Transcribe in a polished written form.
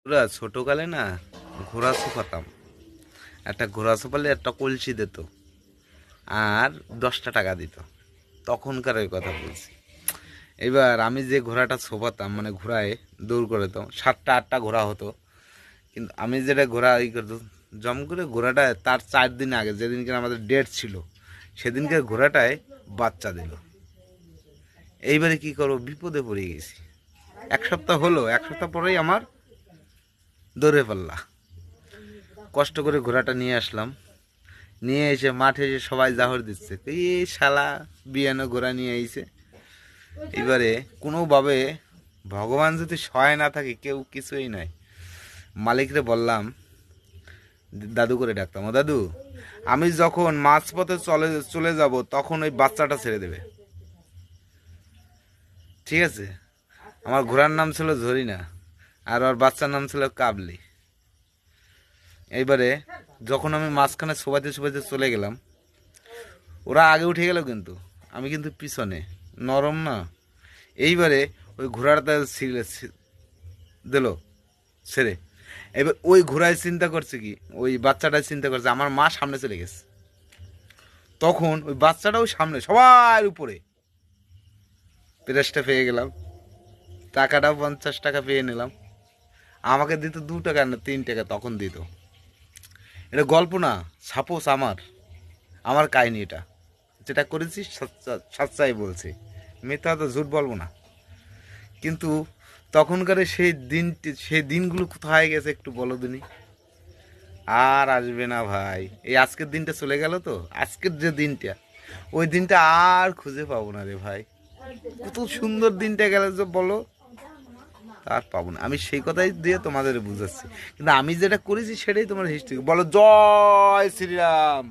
পুরা ছোটকালে না ঘোড়া ছোপাতাম। একটা ঘোড়া ছোপালে একটা কলসি দিত আর 10টা টাকা দিত। তখনকার ওই কথা বলছি। এবার আমি যে ঘোড়াটা ছোপাতাম মানে ঘোড়ায় দৌড় করে তো 7টা 8টা ঘোড়া হতো, কিন্তু আমি যেটা ঘোড়া ই করতো জম করে ঘোড়াটা তার 4 দিন আগে যেদিনকে আমাদের ডেট ছিল সেদিনকে ঘোড়াটায় বাচ্চা দিল। এইবারে কি করবো, বিপদে পড়ে গেছি। 1 সপ্তাহ হলো, 1 সপ্তাহ পরেই আমার দৌড়ে পাল্লা। কষ্ট করে ঘোড়াটা নিয়ে আসলাম, নিয়ে এসে মাঠে এসে সবাই জাহর দিচ্ছে, এই শালা বিয়ানো ঘোড়া নিয়ে আইছে। এবারে কোনোভাবে ভগবান যদি সহায় না থাকে কেউ কিছুই নাই। মালিকরে বললাম, দাদু করে ডাকতাম, ও দাদু আমি যখন মাঝপথে চলে চলে যাব তখন ওই বাচ্চাটা ছেড়ে দেবে, ঠিক আছে? আমার ঘোড়ার নাম ছিল ঝরিনা আর ওর বাচ্চার নাম ছিল কাবলি। এইবারে যখন আমি মাঝখানে শোভাতে শোভাতে চলে গেলাম, ওরা আগে উঠে গেল কিন্তু আমি কিন্তু পিছনে, নরম না। এইবারে ওই ঘোড়াটা দিল ছেড়ে। এবার ওই ঘোড়ায় চিন্তা করছে কি, ওই বাচ্চাটাই চিন্তা করছে আমার মা সামনে চলে গেছে। তখন ওই বাচ্চাটাও সামনে সবার উপরে। প্রেসটা পেয়ে গেলাম, টাকাটাও 50 টাকা পেয়ে নিলাম। আমাকে দিত 2 টাকা না 3 টাকা তখন দিত। এটা গল্প না, সাপোজ আমার আমার কাহিনী এটা, যেটা করেছি সচ্চাই বলছি, মিথ্যা তো ঝুট বলবো না। কিন্তু তখনকার সেই দিনগুলো কোথায় গেছে একটু বলো দিনি। আর আসবে না ভাই, এই আজকের দিনটা চলে গেল তো, আজকের যে দিনটা ওই দিনটা আর খুঁজে পাবো না রে ভাই। কত সুন্দর দিনটা গেল যে বলো, আর পাবো না। আমি সেই কথাই দিয়ে তোমাদের বুঝাচ্ছি, কিন্তু আমি যেটা করেছি সেটাই তোমার হিস্ট্রি বলো। জয় শ্রীরাম।